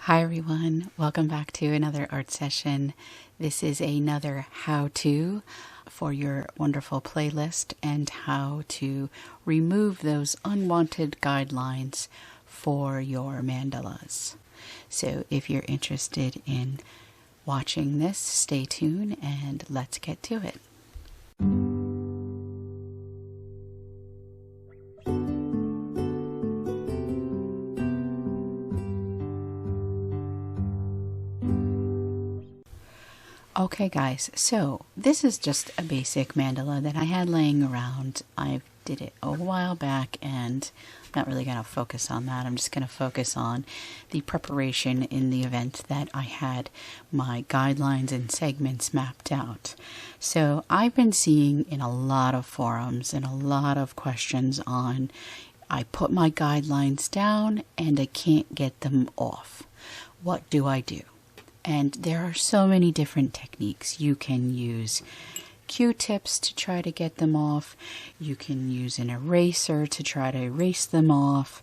Hi everyone, welcome back to another art session. This is another how-to for your wonderful playlist and how to remove those unwanted guidelines for your mandalas. So if you're interested in watching this, stay tuned and let's get to it. Okay guys, so this is just a basic mandala that I had laying around. I did it a while back and I'm not really going to focus on that. I'm just going to focus on the preparation in the event that I had my guidelines and segments mapped out. So I've been seeing in a lot of forums and a lot of questions on, I put my guidelines down and I can't get them off. What do I do? And there are so many different techniques. You can use Q-tips to try to get them off. You can use an eraser to try to erase them off.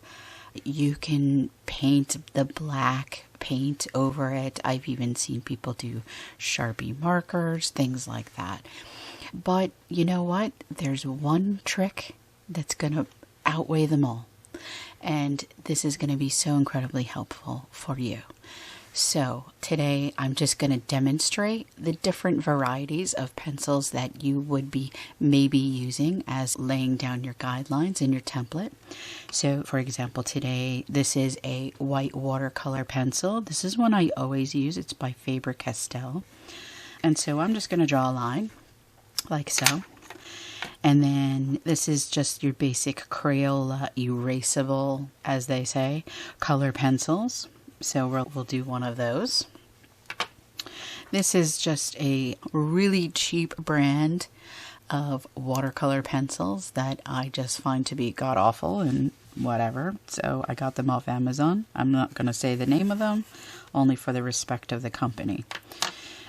You can paint the black paint over it. I've even seen people do Sharpie markers, things like that. But you know what? There's one trick that's going to outweigh them all. And this is going to be so incredibly helpful for you. So today I'm just going to demonstrate the different varieties of pencils that you would be maybe using as laying down your guidelines in your template. So for example, today this is a white watercolor pencil. This is one I always use. It's by Faber-Castell. And so I'm just going to draw a line like so. And then this is just your basic Crayola erasable, as they say, color pencils. So we'll do one of those. This is just a really cheap brand of watercolor pencils that I just find to be god-awful and whatever. So I got them off Amazon. I'm not going to say the name of them, only for the respect of the company.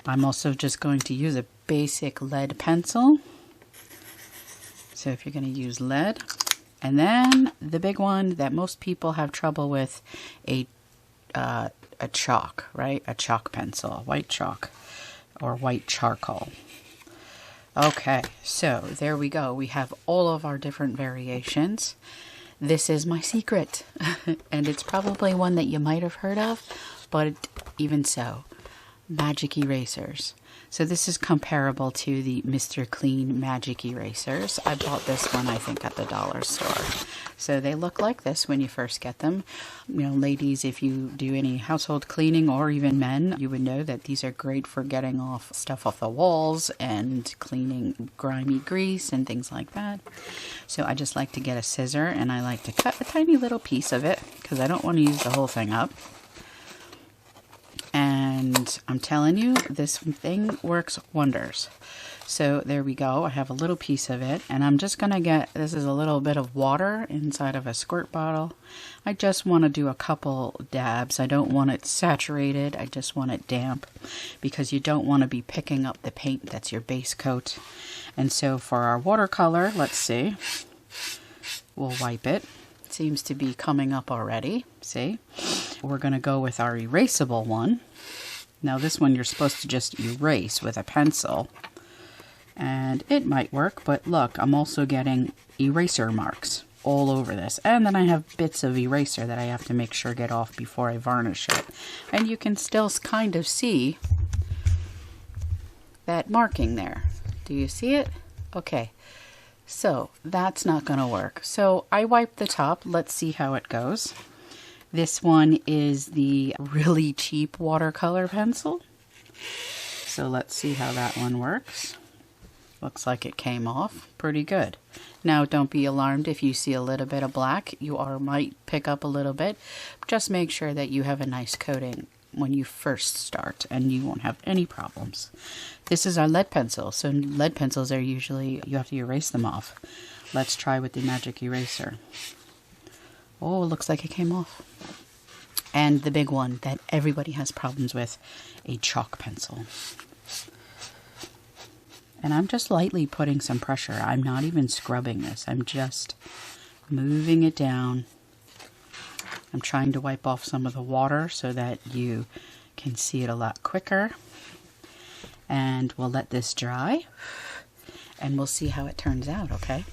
I'm also just going to use a basic lead pencil. So if you're going to use lead. And then the big one that most people have trouble with, a chalk, right? A chalk pencil, white chalk or white charcoal. Okay, so there we go. We have all of our different variations. This is my secret, and it's probably one that you might have heard of, but even so, magic erasers. So this is comparable to the Mr. Clean magic erasers. I bought this one, I think, at the dollar store. So they look like this when you first get them. You know, ladies, if you do any household cleaning, or even men, you would know that these are great for getting off stuff off the walls and cleaning grimy grease and things like that. So I just like to get a scissor and I like to cut a tiny little piece of it because I don't want to use the whole thing up. And I'm telling you, this thing works wonders. So there we go. I have a little piece of it, and I'm just going to get, this is a little bit of water inside of a squirt bottle. I just want to do a couple dabs. I don't want it saturated. I just want it damp because you don't want to be picking up the paint that's your base coat. And so for our watercolor, let's see, we'll wipe it. It seems to be coming up already. See? We're going to go with our erasable one. Now this one you're supposed to just erase with a pencil. And it might work, but look, I'm also getting eraser marks all over this. And then I have bits of eraser that I have to make sure get off before I varnish it. And you can still kind of see that marking there. Do you see it? Okay. So that's not going to work. So I wiped the top. Let's see how it goes. This one is the really cheap watercolor pencil. So let's see how that one works. Looks like it came off pretty good. Now don't be alarmed if you see a little bit of black. You might pick up a little bit. Just make sure that you have a nice coating when you first start and you won't have any problems. This is our lead pencil. So lead pencils are usually, you have to erase them off. Let's try with the magic eraser. Oh, it looks like it came off. And the big one that everybody has problems with, a chalk pencil. And I'm just lightly putting some pressure. I'm not even scrubbing this. I'm just moving it down I'm trying to wipe off some of the water so that you can see it a lot quicker. And we'll let this dry and we'll see how it turns out, okay?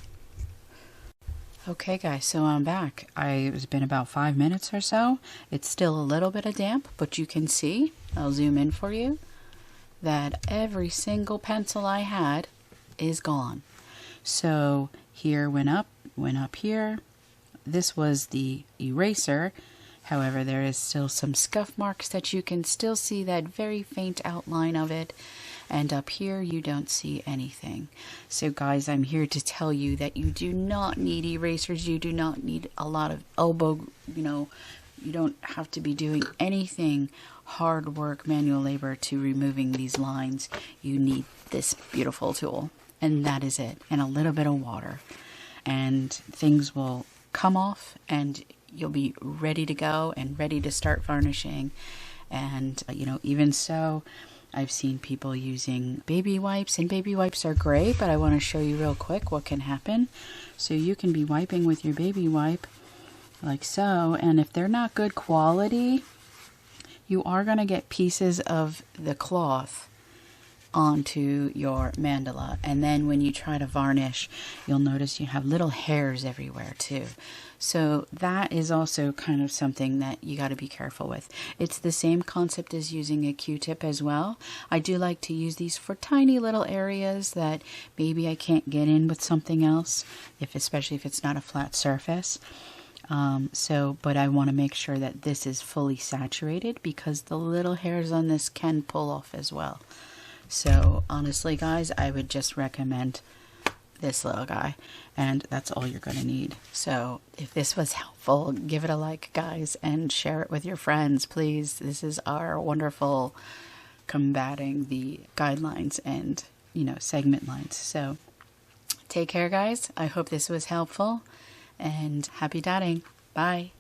Okay guys, so I'm back. It's been about 5 minutes or so. It's still a little bit of damp, but you can see, I'll zoom in for you, that every single pencil I had is gone. So here went up here. This was the eraser. However, there is still some scuff marks that you can still see that very faint outline of it. And up here, you don't see anything. So guys, I'm here to tell you that you do not need erasers. You do not need a lot of elbow, you don't have to be doing anything hard work, manual labor to removing these lines. You need this beautiful tool. And that is it. And a little bit of water. And things will come off and you'll be ready to go and ready to start varnishing. And, even so, I've seen people using baby wipes, and baby wipes are great, but I want to show you real quick what can happen. So you can be wiping with your baby wipe like so, and if they're not good quality, you are going to get pieces of the cloth onto your mandala, and then when you try to varnish, you'll notice you have little hairs everywhere too. So that is also kind of something that you got to be careful with. It's the same concept as using a Q-tip as well. I do like to use these for tiny little areas that maybe I can't get in with something else, especially if it's not a flat surface. But I want to make sure that this is fully saturated because the little hairs on this can pull off as well. So honestly guys, I would just recommend this little guy, and that's all you're going to need. So if this was helpful, give it a like guys, and share it with your friends please. This is our wonderful combating the guidelines and segment lines. So take care guys. I hope this was helpful, and happy dotting. Bye.